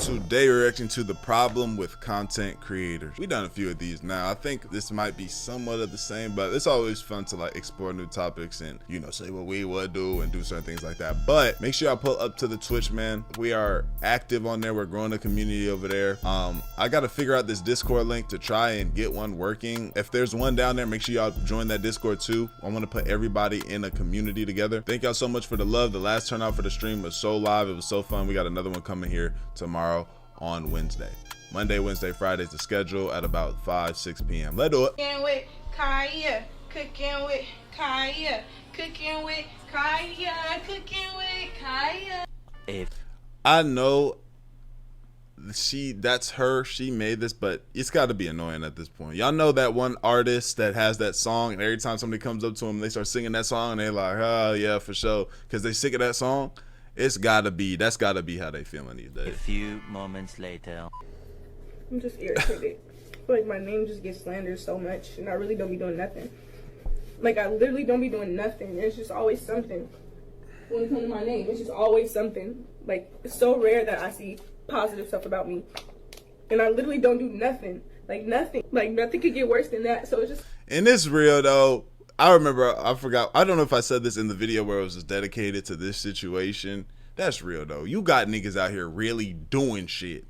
Today we're reacting to the problem with content creators. We've done a few of these now. I think this might be somewhat of the same, but it's always fun to like explore new topics and, you know, say what we would do and do certain things like that. But make sure y'all pull up to the Twitch, man. We are active on there. We're growing a community over there. I got to figure out this Discord link to try and get one working. If there's one down there, make sure y'all join that Discord too. I want to put everybody in a community together. Thank y'all so much for the love. The last turnout for the stream was so live. It was so fun. We got another one coming here tomorrow on Wednesday. Monday, Wednesday, Friday's the schedule at about 5-6 p.m. Let's do it. Cooking with Kaya, cooking with Kaya, cooking with Kaya, cooking with Kaya. I know that's her, she made this, but it's got to be annoying at this point. Y'all know that one artist that has that song, and every time somebody comes up to them, they start singing that song, and they're like, oh yeah, for sure, because they sick of that song. That's gotta be how they feeling these days. A few moments later. I'm just irritated. I feel like my name just gets slandered so much, and I really don't be doing nothing. Like, I literally don't be doing nothing. It's just always something. When it comes to my name, it's just always something. Like, it's so rare that I see positive stuff about me. And I literally don't do nothing. Like, nothing. Like, nothing could get worse than that. So it's just... And it's real, though. I remember, I forgot, I don't know if I said this in the video where it was just dedicated to this situation. That's real, though. You got niggas out here really doing shit.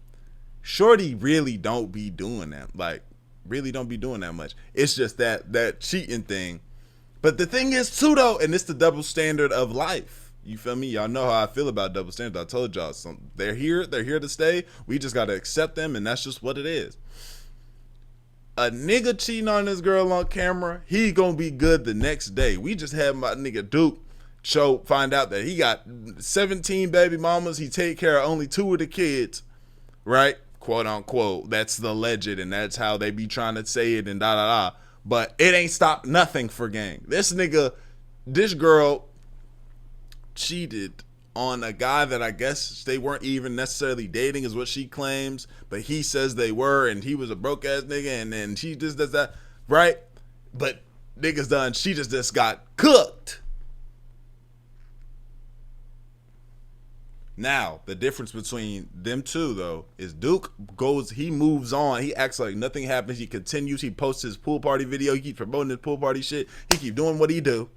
Shorty really don't be doing that. Like, really don't be doing that much. It's just that cheating thing. But the thing is, too, though, and it's the double standard of life. You feel me? Y'all know how I feel about double standards. I told y'all, they're here to stay. We just got to accept them, and that's just what it is. A nigga cheating on this girl on camera, he gonna be good the next day. We just had my nigga Duke find out that he got 17 baby mamas. He take care of only 2 of the kids, right? Quote unquote. That's the legend, and that's how they be trying to say it and da. But it ain't stopped nothing for gang. This girl cheated on a guy that I guess they weren't even necessarily dating is what she claims, but he says they were, and he was a broke ass nigga, and then she just does that, right? But niggas done, she just got cooked. Now, the difference between them two, though, is Duke he moves on, he acts like nothing happens, he continues, he posts his pool party video, he keeps promoting his pool party shit, he keep doing what he do.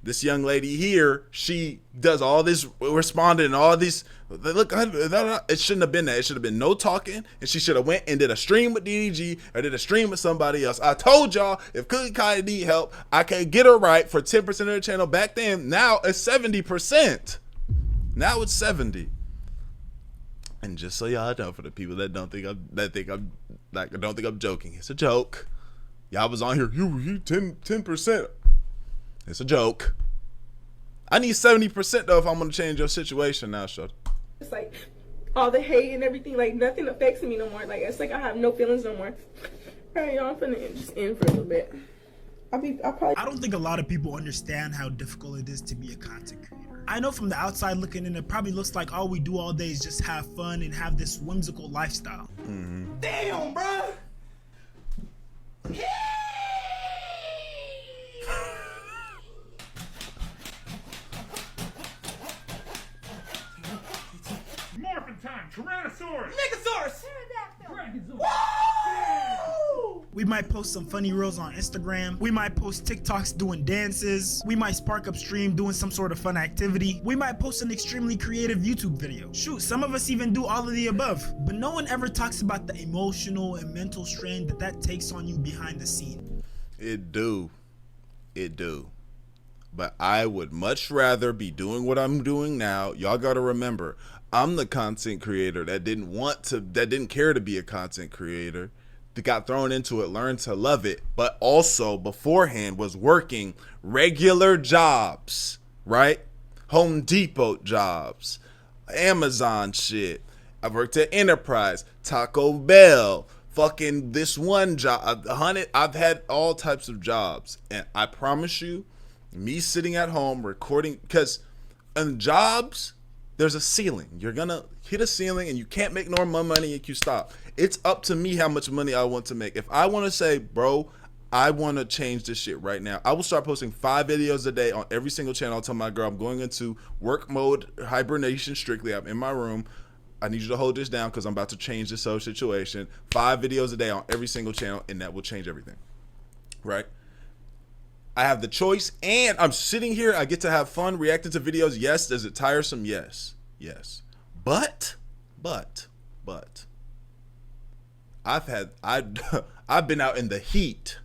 This young lady here, she does all this responding and all these, look, it shouldn't have been that. It should have been no talking, and she should have went and did a stream with DDG or did a stream with somebody else. I told y'all, if Cookie Kaya need help, I can get her right for 10% of the channel. Back then, now it's 70%. Now it's 70. And just so y'all know, for the people that don't think I'm joking, it's a joke. Y'all was on here, you 10%. It's a joke. I need 70% though if I'm gonna change your situation now, Shud. It's like all the hate and everything, like nothing affects me no more. Like, it's like I have no feelings no more. Alright, y'all, I'm finna just end for a little bit. I don't think a lot of people understand how difficult it is to be a content creator. I know from the outside looking in, it probably looks like all we do all day is just have fun and have this whimsical lifestyle. Mm-hmm. Damn, bro. Morphin' time, Tyrannosaurus! Megasaurus! Dragonsaurus! Woo! We might post some funny reels on Instagram. We might post TikToks doing dances. We might spark up stream doing some sort of fun activity. We might post an extremely creative YouTube video. Shoot, some of us even do all of the above. But no one ever talks about the emotional and mental strain that takes on you behind the scene. It do. But I would much rather be doing what I'm doing now. Y'all gotta remember, I'm the content creator that didn't care to be a content creator, that got thrown into it, learned to love it, but also beforehand was working regular jobs, right? Home Depot jobs, Amazon shit. I worked at Enterprise, Taco Bell, fucking this one job, I've had all types of jobs, and I promise you, me sitting at home recording, because in jobs, there's a ceiling. You're gonna hit a ceiling and you can't make no more money if you stop. It's up to me how much money I want to make. If I want to say, bro, I want to change this shit right now, I will start posting 5 videos a day on every single channel. I'll tell my girl I'm going into work mode, hibernation strictly. I'm in my room. I need you to hold this down because I'm about to change this whole situation. 5 videos a day on every single channel, and that will change everything. Right? I have the choice, and I'm sitting here. I get to have fun reacting to videos. Yes. Is it tiresome? Yes. Yes. But I've been out in the heat.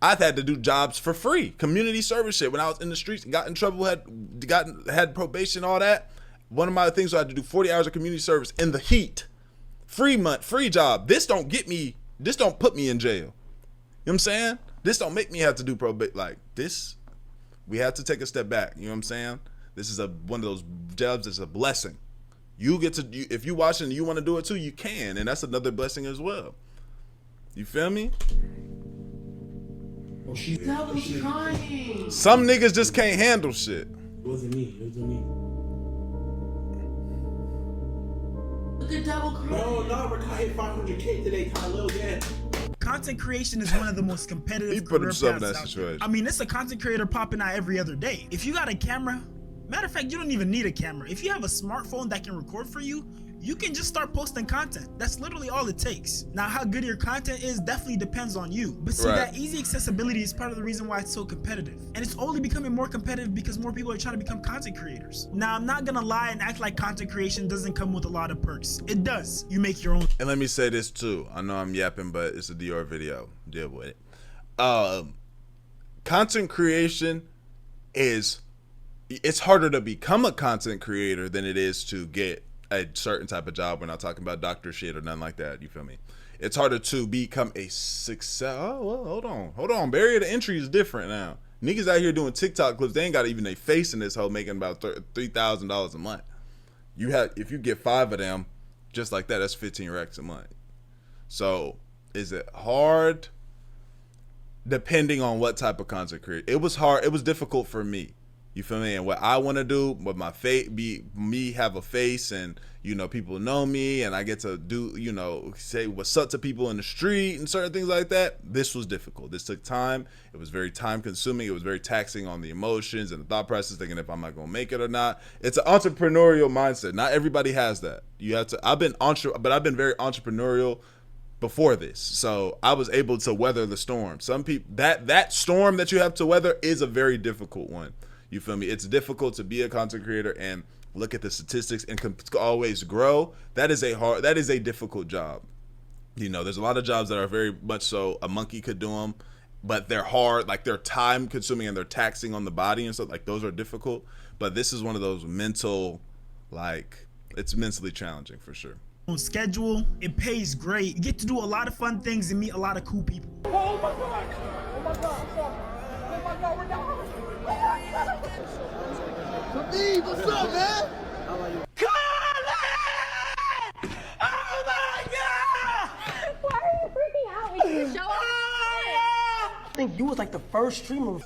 I've had to do jobs for free, community service shit. When I was in the streets, got in trouble, had probation, all that. One of my things, I had to do 40 hours of community service in the heat, free job. This don't put me in jail. You know what I'm saying? This don't make me have to do probation. Like this, we have to take a step back. You know what I'm saying? This is one of those jobs that's a blessing. You get to, if you watching and you want to do it too, you can, and that's another blessing as well. You feel me? Oh, she's crying. Some niggas just can't handle shit. It wasn't me. Look at Devil crying. No, we're hit 500K today, Tyler. Yeah. Content creation is one of the most competitive He put career himself in paths that out situation. there. I mean, it's a content creator popping out every other day. If you got a camera, matter of fact, you don't even need a camera. If you have a smartphone that can record for you, you can just start posting content. That's literally all it takes. Now, how good your content is definitely depends on you. But see, that easy accessibility is part of the reason why it's so competitive. And it's only becoming more competitive because more people are trying to become content creators. Now, I'm not gonna lie and act like content creation doesn't come with a lot of perks. It does. You make your own. And let me say this too. I know I'm yapping, but it's a Dior video. Deal with it. Content creation it's harder to become a content creator than it is to get a certain type of job. We're not talking about doctor shit or nothing like that. You feel me? It's harder to become a success. Oh, well, hold on. Barrier to entry is different now. Niggas out here doing TikTok clips. They ain't got even a face in this hoe making about $3,000 a month. If you get 5 of them, just like that, that's 15 racks a month. So is it hard? Depending on what type of content creator. It was hard. It was difficult for me. You feel me? And what I want to do, with my face, have a face, and people know me, and I get to do, say what's up to people in the street and certain things like that. This was difficult. This took time. It was very time consuming. It was very taxing on the emotions and the thought process, thinking if I'm not gonna make it or not. It's an entrepreneurial mindset. Not everybody has that. You have to. I've been very entrepreneurial before this, so I was able to weather the storm. Some people, that storm that you have to weather is a very difficult one. You feel me? It's difficult to be a content creator and look at the statistics and always grow. That is a difficult job. There's a lot of jobs that are very much so a monkey could do them, but they're hard, like they're time consuming and they're taxing on the body and stuff. Like those are difficult. But this is one of those mental, it's mentally challenging for sure. On schedule, it pays great. You get to do a lot of fun things and meet a lot of cool people. Oh my god! Oh my god! Oh my god, we're down! Steve, what's up, man? Colin! Oh my god! Why are you freaking out? We can show up. I think you was like the first streamer.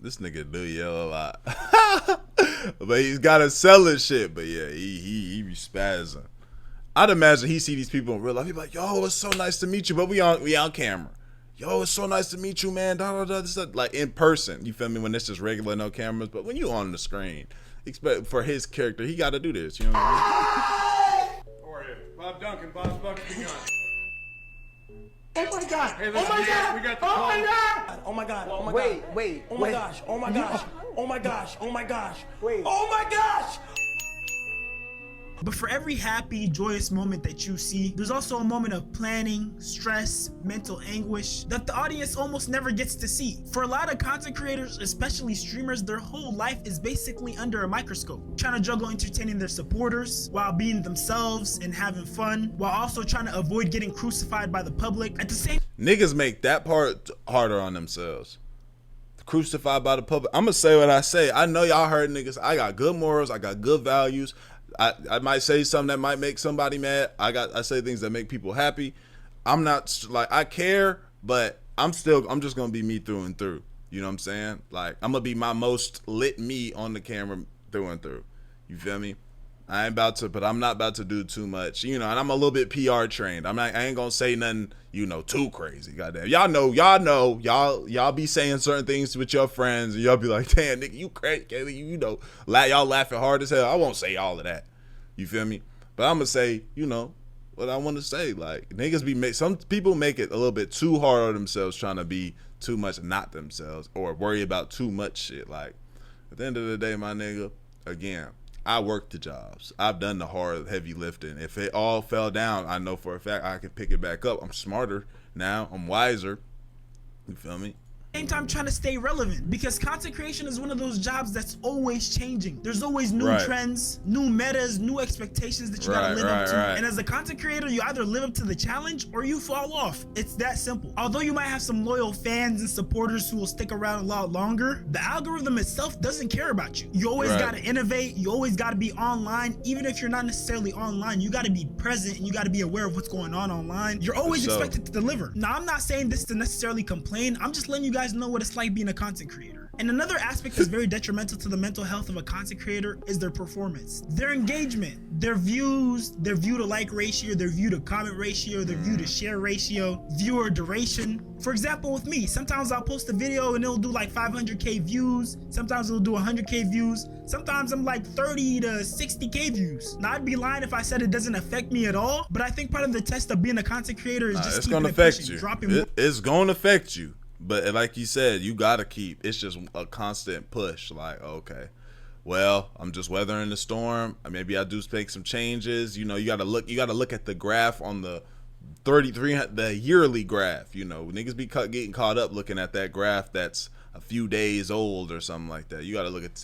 This nigga do yell a lot. But he's gotta sell his shit. But yeah, he be spazzing. I'd imagine he see these people in real life. He be like, yo, it's so nice to meet you. But we on camera. Yo, it's so nice to meet you, man. Like in person. You feel me? When it's just regular, no cameras. But when you on the screen, expect for his character, he gotta do this. You know what I mean? How are you? Bob Duncan, Bob's Bucks Beyond. Oh my god! Hey, Oh listen, my god! we got the Oh call. my god! Oh my god! Oh my god! Wait. Oh my gosh! Oh my gosh! Oh my gosh! Oh my gosh! Wait. Oh my gosh! But for every happy, joyous moment that you see, there's also a moment of planning, stress, mental anguish that the audience almost never gets to see. For a lot of content creators, especially streamers, their whole life is basically under a microscope, trying to juggle entertaining their supporters while being themselves and having fun, while also trying to avoid getting crucified by the public. At the same Niggas make that part harder on themselves. Crucified by the public. I'm gonna say what I say. I know y'all heard niggas. I got good morals. I got good values. I might say something that might make somebody mad. I say things that make people happy. I'm not like, I care, but I'm just gonna be me through and through. You know what I'm saying? Like, I'm gonna be my most lit me on the camera through and through. You feel me? I ain't about to, but I'm not about to do too much, you know. And I'm a little bit PR trained. I ain't gonna say nothing, you know, too crazy. Goddamn, y'all be saying certain things with your friends, and y'all be like, damn, nigga, you crazy, you know, y'all laughing hard as hell. I won't say all of that. You feel me? But I'm gonna say, you know, what I want to say. Like, niggas some people make it a little bit too hard on themselves, trying to be too much not themselves or worry about too much shit. Like, at the end of the day, my nigga, again, I work the jobs. I've done the hard, heavy lifting. If it all fell down, I know for a fact I can pick it back up. I'm smarter now. I'm wiser. You feel me? Same time trying to stay relevant, because content creation is one of those jobs that's always changing. There's always new trends, new metas, new expectations that you gotta live up to. And as a content creator, you either live up to the challenge or you fall off. It's that simple. Although you might have some loyal fans and supporters who will stick around a lot longer, the algorithm itself doesn't care about you. You always gotta innovate. You always gotta be online. Even if you're not necessarily online, you gotta be present and you gotta be aware of what's going on online. You're always expected to deliver. Now, I'm not saying this to necessarily complain. I'm just letting you guys know what it's like being a content creator. And another aspect that's very detrimental to the mental health of a content creator is their performance, their engagement, their views, their view to like ratio, their view to comment ratio, their view to share ratio, viewer duration. For example, with me, sometimes I'll post a video and it'll do like 500k views, sometimes it'll do 100k views, sometimes I'm like 30 to 60k views. Now, I'd be lying if I said it doesn't affect me at all, but I think part of the test of being a content creator is just keeping it pushing, dropping more. It's gonna affect you. But like you said, you gotta keep. It's just a constant push. Like, okay, well, I'm just weathering the storm. Maybe I do make some changes. You know, you gotta look at the graph on the 33, the yearly graph. You know, niggas be getting caught up looking at that graph that's a few days old or something like that. You gotta look at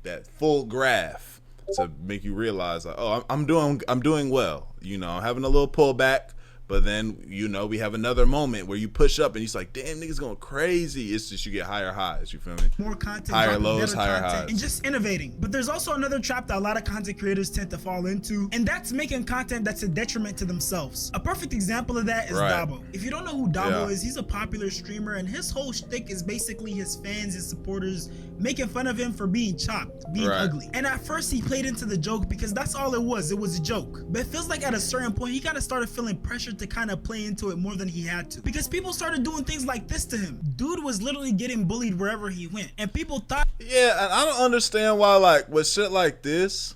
that full graph to make you realize, like, oh, I'm doing well. You know, I'm having a little pullback. But then, you know, we have another moment where you push up and you're like, damn, niggas going crazy. It's just you get higher highs, you feel me? More content, higher lows, higher highs. And just innovating. But there's also another trap that a lot of content creators tend to fall into, and that's making content that's a detriment to themselves. A perfect example of that is Dabo. If you don't know who Dabo is, he's a popular streamer, and his whole shtick is basically his fans, his supporters, making fun of him for being chopped, being ugly. And at first he played into the joke because that's all it was. It was a joke. But it feels like at a certain point, he kind of started feeling pressure to kind of play into it more than he had to, because people started doing things like this to him. Dude was literally getting bullied wherever he went, and people thought, yeah, and I don't understand why, like, with shit like this,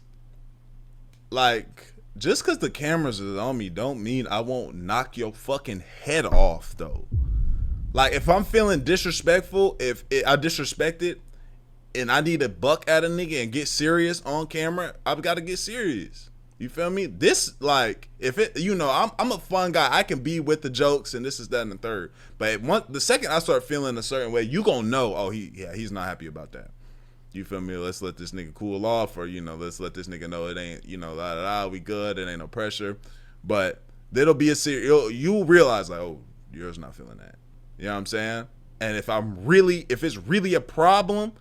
like, just because the cameras is on me don't mean I won't knock your fucking head off, though. Like, if I'm feeling disrespectful, if I disrespect it and I need to buck at a nigga and get serious on camera, I've got to get serious. You feel me? This, like, if it, you know, I'm a fun guy. I can be with the jokes and this is that and the third. But the second I start feeling a certain way, you gonna know, oh, he's not happy about that. You feel me? Let's let this nigga cool off, or, you know, let's let this nigga know it ain't, you know, we good, it ain't no pressure. But there'll be a serious, you'll realize, like, oh, yours not feeling that. You know what I'm saying? And if it's really a problem,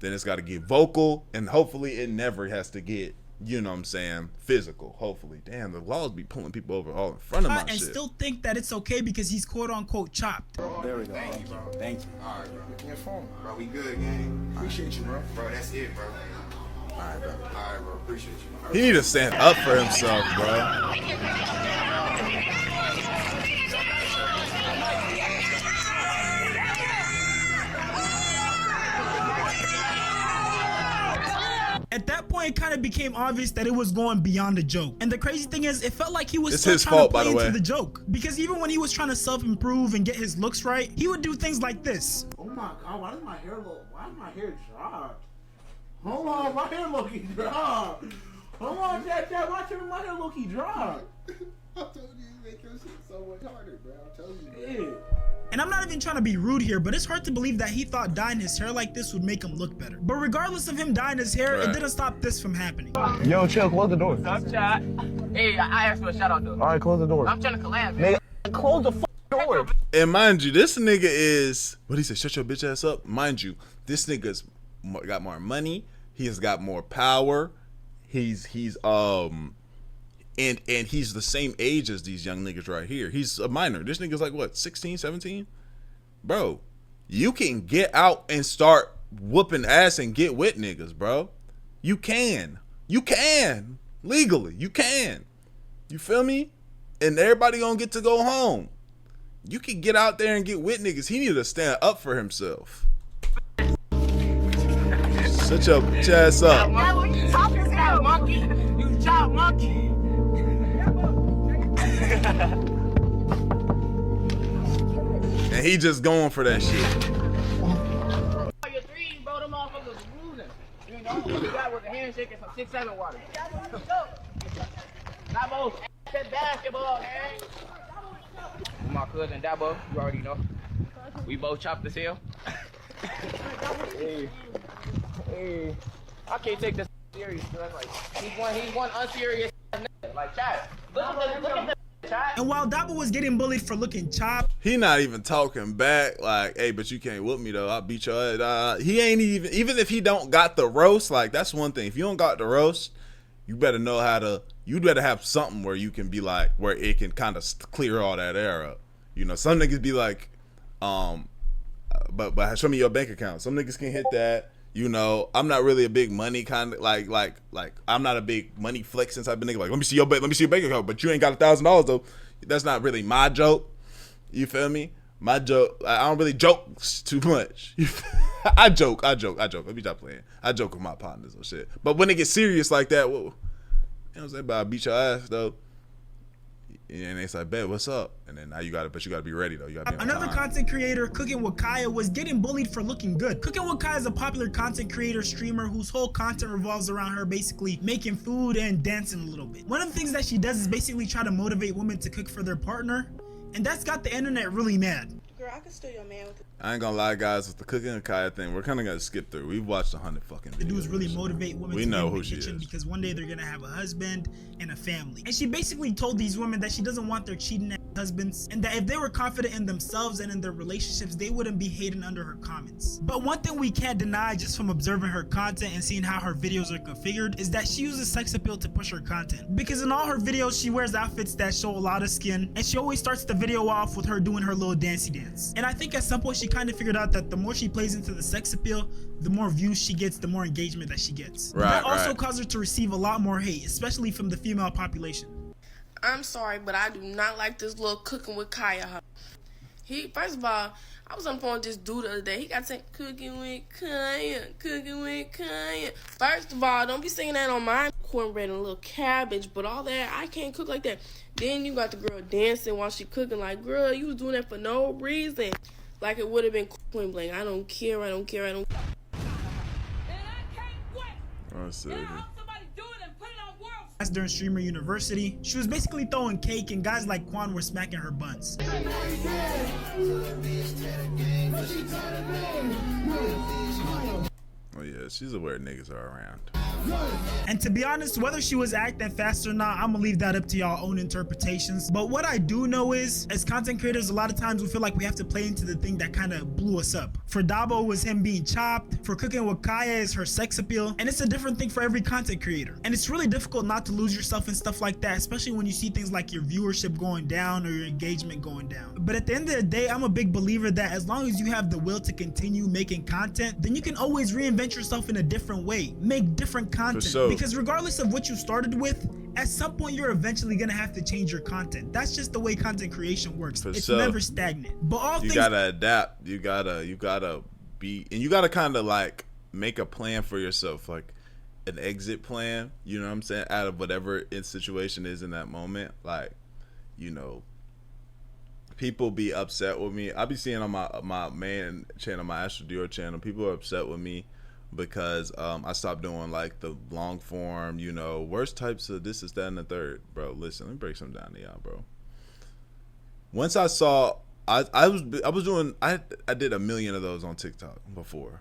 then it's got to get vocal, and hopefully it never has to get, you know what I'm saying, physical, hopefully. Damn, the laws be pulling people over all in front of my shit. And still think that it's okay because he's quote-unquote chopped. There we go. Thank you, bro. Thank you. All right, bro. Give me your phone. Bro, we good, gang. Appreciate you, bro. Bro, that's it, bro. All right, bro. All right, bro. Appreciate you. He need to stand up for himself, bro. At that point, it kind of became obvious that it was going beyond the joke. And the crazy thing is, it felt like he was still trying to play into the joke. Because even when he was trying to self-improve and get his looks right, he would do things like this. Oh my God, why does my hair drop? Hold on, my hair low-key drop. Hold on, Jack, my hair low-key drop. I told you, you make your shit so much harder, bro. I told you. Yeah. And I'm not even trying to be rude here, but it's hard to believe that he thought dyeing his hair like this would make him look better. But regardless of him dyeing his hair, it didn't stop this from happening. Yo, chill, close the door. Stop, chat. Hey, I asked for a shout out though. All right, close the door. I'm trying to collab, man. Nigga, close the door. And mind you, this nigga is, what he said, shut your bitch ass up. Mind you, this nigga's got more money. He has got more power. He's and he's the same age as these young niggas right here. He's a minor. This nigga's like, what, 16, 17? Bro, you can get out and start whooping ass and get with niggas, bro. You can. You can. Legally, you can. You feel me? And everybody gonna get to go home. You can get out there and get with niggas. He need to stand up for himself. Shut your ass up. You talking to monkey? You chop monkey. And he just going for that shit. Your threes, bro, them motherfuckers was losing. You know, you got with a handshake and some 6-7 water. Dabo, that basketball, man. My cousin Dabo, you already know. We both chopped this hill. Hey. I can't take this serious, bro. Like, he's one unserious nigga. Like, chat. Look at the chat. And while Dabo was getting bullied for looking chopped, He not even talking back like, hey, but you can't whoop me though. I'll beat your ass. He ain't even if he don't got the roast, like that's one thing. If you don't got the roast, you better know how to, you better have something where you can be like, where it can kind of clear all that air up. You know, some niggas be like, but show me your bank account. Some niggas can hit that. You know, I'm not really a big money kind of like I'm not a big money flexing type of nigga. Like, let me see your bank account, but you ain't got $1,000 though. That's not really my joke. You feel me? My joke, I don't really joke too much. I joke. Let me stop playing. I joke with my partners and shit. But when it gets serious like that, whoa, you know what I'm saying? But I beat your ass though. And it's like, bet, what's up? And then now you gotta be ready though. You gotta be on another time. content creator, Cooking with Kaya, was getting bullied for looking good. Cooking with Kaya is a popular content creator streamer whose whole content revolves around her basically making food and dancing a little bit. One of the things that she does is basically try to motivate women to cook for their partner, and that's got the internet really mad. Girl, I can steal your man with I ain't gonna lie, guys, with the Cooking with Kaya thing, we're kind of gonna skip through. We've watched 100 fucking videos. The dudes really motivate women We to know get in who the she kitchen is. because one day they're gonna have a husband and a family. And she basically told these women that she doesn't want their cheating husbands, and that if they were confident in themselves and in their relationships, they wouldn't be hating under her comments. But one thing we can't deny just from observing her content and seeing how her videos are configured is that she uses sex appeal to push her content. Because in all her videos, she wears outfits that show a lot of skin, and she always starts the video off with her doing her little dancey dance. And I think at some point she kind of figured out that the more she plays into the sex appeal, the more views she gets, the more engagement that she gets. Right, That also right. caused her to receive a lot more hate, especially from the female population. I'm sorry, but I do not like this little Cooking with Kaya. First of all, I was on the phone with this dude the other day. He got saying Cooking with Kaya, Cooking with Kaya. First of all, don't be saying that on my cornbread and a little cabbage, but all that, I can't cook like that. Then you got the girl dancing while she cooking. Like, girl, you was doing that for no reason. Like it would have been point blank. I don't care. Oh, silly. During Streamer University, she was basically throwing cake and guys like Quan were smacking her buns. Oh yeah, she's aware niggas are around. And to be honest, whether she was acting fast or not, I'm gonna leave that up to y'all own interpretations. But what I do know is, as content creators, a lot of times we feel like we have to play into the thing that kind of blew us up. For Dabo, it was him being chopped. For Cooking with Kaya, is her sex appeal. And it's a different thing for every content creator. And it's really difficult not to lose yourself in stuff like that, especially when you see things like your viewership going down or your engagement going down. But at the end of the day, I'm a big believer that as long as you have the will to continue making content, then you can always reinvent yourself in a different way, make different content. sure. Because regardless of what you started with, at some point you're eventually gonna have to change your content. That's just the way content creation works. It's sure. never stagnant. But all You things gotta adapt. You gotta be, and you gotta kind of like make a plan for yourself, like an exit plan. You know what I'm saying? Out of whatever situation is in that moment, like, you know, people be upset with me. I be seeing on my main channel, my Astral Dior channel, people are upset with me because I stopped doing like the long form, you know, worst types of this, is that, and the third. Bro, listen, let me break something down to y'all, bro. Once I saw, I did a million of those on TikTok before.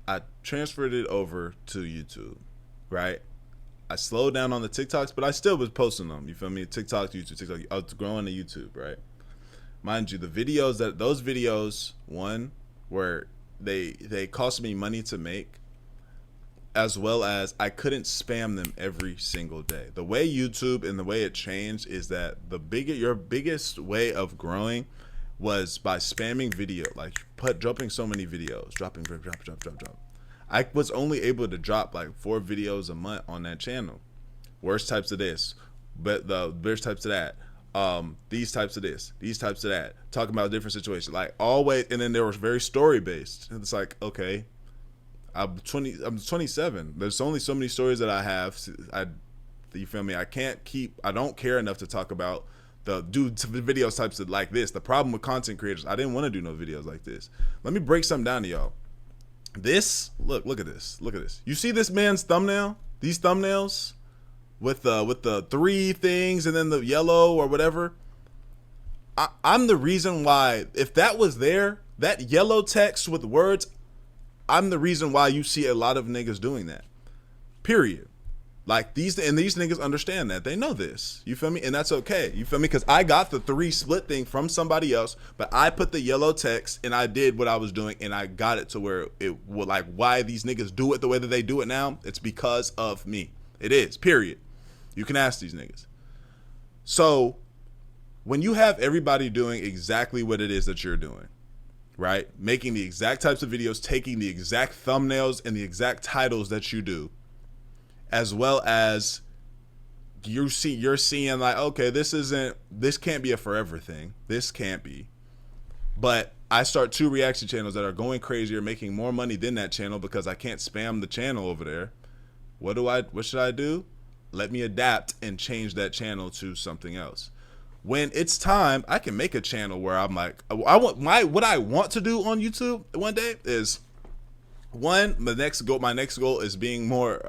I transferred it over to YouTube, right? I slowed down on the TikToks, but I still was posting them. You feel me? TikTok, YouTube, TikTok. I was growing to YouTube, right? Mind you, those videos, one, where they cost me money to make, as well as I couldn't spam them every single day. The way YouTube and the way it changed is that your biggest way of growing was by spamming video, like dropping so many videos, drop. I was only able to drop like 4 videos a month on that channel. Worst types of this, but the worst types of that. These types of this, these types of that. Talking about different situations, like always. And then they were very story based. It's like, okay, I'm 27. There's only so many stories that I have. You feel me? I don't care enough to talk about the videos types of like this. The problem with content creators, I didn't want to do no videos like this. Let me break something down to y'all. This, look at this. Look at this. You see this man's thumbnail? These thumbnails with the 3 things and then the yellow or whatever. I'm the reason why, if that was there, that yellow text with words, I'm the reason why you see a lot of niggas doing that. Period. Like these niggas understand that. They know this. You feel me? And that's okay. You feel me? Because I got the 3 split thing from somebody else, but I put the yellow text and I did what I was doing and I got it to where it would, like, why these niggas do it the way that they do it now, it's because of me. It is. Period. You can ask these niggas. So when you have everybody doing exactly what it is that you're doing, right? Making the exact types of videos, taking the exact thumbnails and the exact titles that you do, as well as you're seeing like, okay, this can't be a forever thing. This can't be. But I start 2 reaction channels that are going crazy or making more money than that channel because I can't spam the channel over there. What should I do? Let me adapt and change that channel to something else. When it's time, I can make a channel where I'm like, what I want to do on YouTube one day is, one, my next goal is being more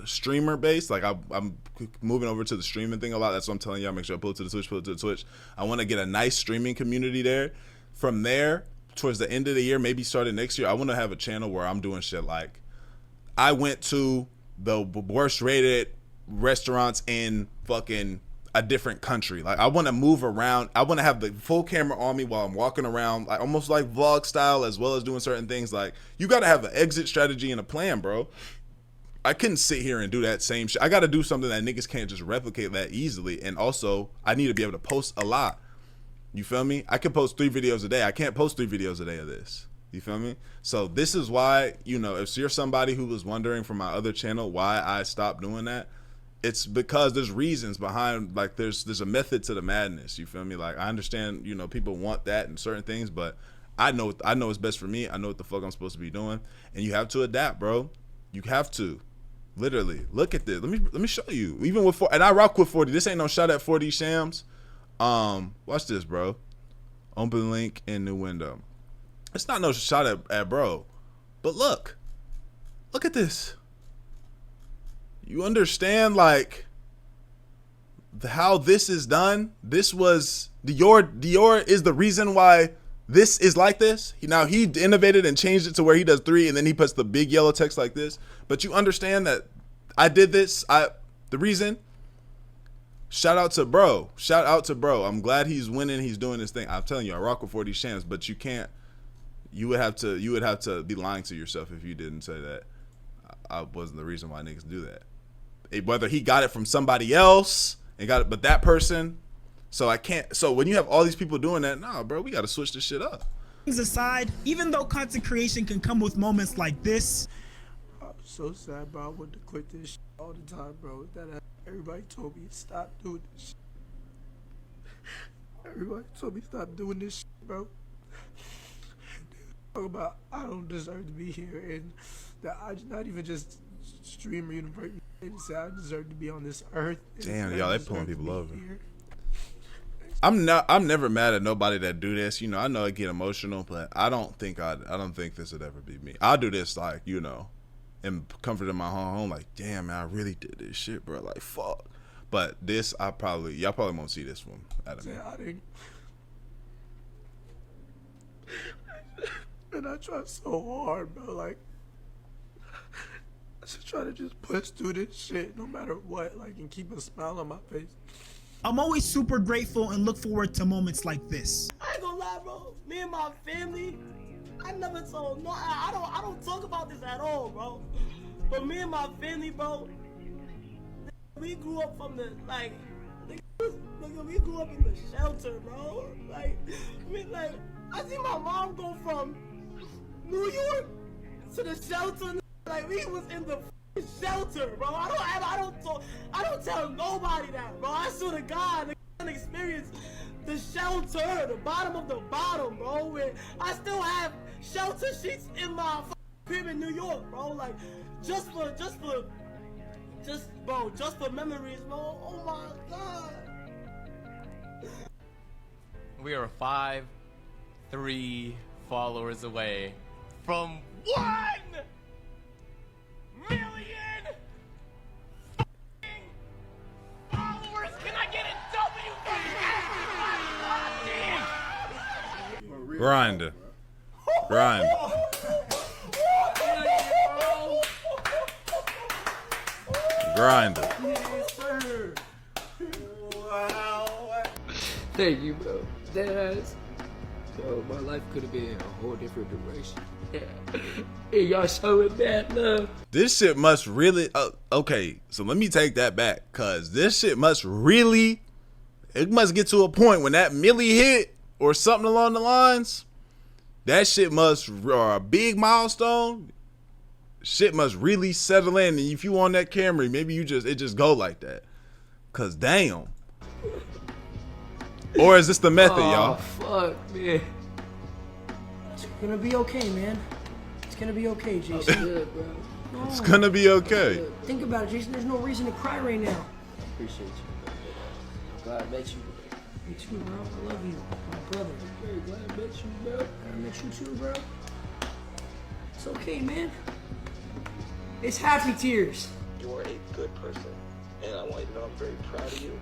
streamer based. Like I'm moving over to the streaming thing a lot. That's what I'm telling y'all. Make sure I pull it to the Twitch. I want to get a nice streaming community there. From there, towards the end of the year, maybe starting next year, I want to have a channel where I'm doing shit like, I went to the worst rated restaurants in fucking a different country. Like, I want to move around. I want to have the full camera on me while I'm walking around, like almost like vlog style, as well as doing certain things. Like, you got to have an exit strategy and a plan, bro. I couldn't sit here and do that same shit. I got to do something that niggas can't just replicate that easily. And also, I need to be able to post a lot. You feel me? I can post 3 videos a day. I can't post 3 videos a day of this. You feel me? So this is why, you know, if you're somebody who was wondering from my other channel why I stopped doing that, it's because there's reasons behind, like, there's a method to the madness. You feel me? Like, I understand, you know, people want that and certain things, but I know it's best for me. I know what the fuck I'm supposed to be doing, and you have to adapt, bro. You have to, literally. Look at this. Let me show you. Even with 40, and I rock with 40. This ain't no shot at 40 shams. Watch this, bro. Open link in new window. It's not no shot at bro, but look at this. You understand, like, how this is done? This was Dior is the reason why this is like this. He innovated and changed it to where he does 3 and then he puts the big yellow text like this. But you understand that I did this. The reason. Shout out to bro. Shout out to bro. I'm glad he's winning. He's doing his thing. I'm telling you, I rock with 40 shams, but you can't. You would have to be lying to yourself if you didn't say that I wasn't the reason why niggas do that. Whether he got it from somebody else and got it, but that person. So I can't. So when you have all these people doing that, nah, bro, we got to switch this shit up. Things aside, even though content creation can come with moments like this. I'm so sad, bro. I want to quit this shit all the time, bro. Everybody told me stop doing this shit. Everybody told me stop doing this shit, bro. Talk about I don't deserve to be here, and that I not even just streamer universe. They say I deserve to be on this earth. Damn, y'all, they pulling people over. I'm never mad at nobody that do this. You know, I know I get emotional, but I don't think this would ever be me. I'll do this, like, you know, in comfort in my home, like, damn, man, I really did this shit, bro. Like, fuck. But this, y'all probably won't see this one out of me. And I try so hard, bro. Like, I just try to just push through this shit no matter what, like, and keep a smile on my face. I'm always super grateful and look forward to moments like this. I ain't gonna lie, bro. Me and my family, I never told, no, I don't talk about this at all, bro. But me and my family, bro, we grew up from the, like, we grew up in the shelter, bro. Like, I see my mom go from New York to the shelter Like we was in the shelter, bro. I don't tell nobody that, bro. I swear to God, the experience the shelter, the bottom of the bottom, bro. Where I still have shelter sheets in my crib in New York, bro. Like just for memories, bro. Oh my God. We are 5-3 followers away from 1 million followers. Can I get a W from everybody? Grinder. Grind. Grinder. Yes, sir. Wow. Thank you, bro. Deadass. Bro, my life could have been a whole different direction. Yeah. Y'all showing bad love. This shit must really. Okay, so let me take that back, cause this shit must really. It must get to a point when that milli hit or something along the lines. That shit must, or a big milestone. Shit must really settle in, and if you on that camera, maybe it just go like that. Cause damn. Or is this the method, y'all? Fuck, man. It's gonna be okay, man. It's gonna be okay, Jason. Good, bro. No. It's gonna be okay. Think about it, Jason. There's no reason to cry right now. Appreciate you, bro. I'm glad I met you. Me too, bro. I love you, my brother. I'm very glad I met you, bro. I met you too, bro. It's okay, man. It's happy tears. You are a good person, and I want you to know I'm very proud of you.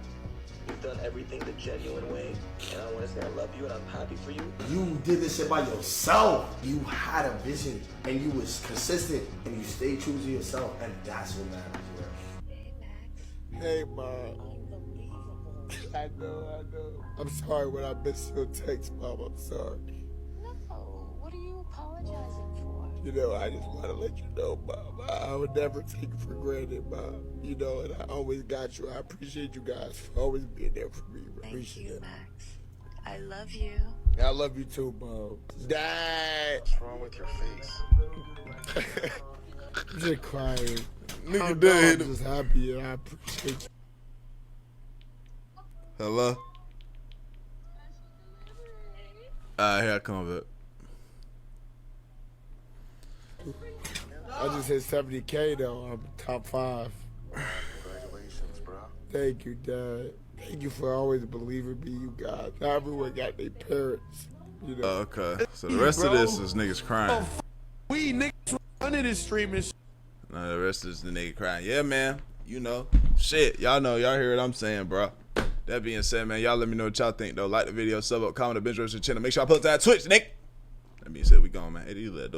You've done everything the genuine way, and I want to say I love you and I'm happy for you. You did this shit by yourself. You had a vision, and you was consistent, and you stayed true to yourself, and that's what matters, bro. Hey, Mom. I know. I'm sorry when I missed your text, Mom. I'm sorry. No, what are you apologizing for? You know, I just want to let you know, Mom. I would never take it for granted, Mom. You know, and I always got you. I appreciate you guys for always being there for me. Appreciate it. Max. I love you. I love you too, Mom. Dad. What's wrong with your face? I'm just crying. Nigga dead. I'm just happy and I appreciate you. Hello? Here I come with it. I just hit 70K though. I'm top 5. Congratulations, bro. Thank you, Dad. Thank you for always believing me, you guys. Now everyone got their parents, you know. Okay, so the rest of this is niggas crying. We niggas under this stream and shit. No, the rest is the nigga crying. Yeah, man. You know, shit. Y'all know. Y'all hear what I'm saying, bro. That being said, man, y'all let me know what y'all think, though. Like the video, sub up, comment, binge, watch the channel. Make sure I post that Twitch, Nick. That being said, we gone, man. Hey, you let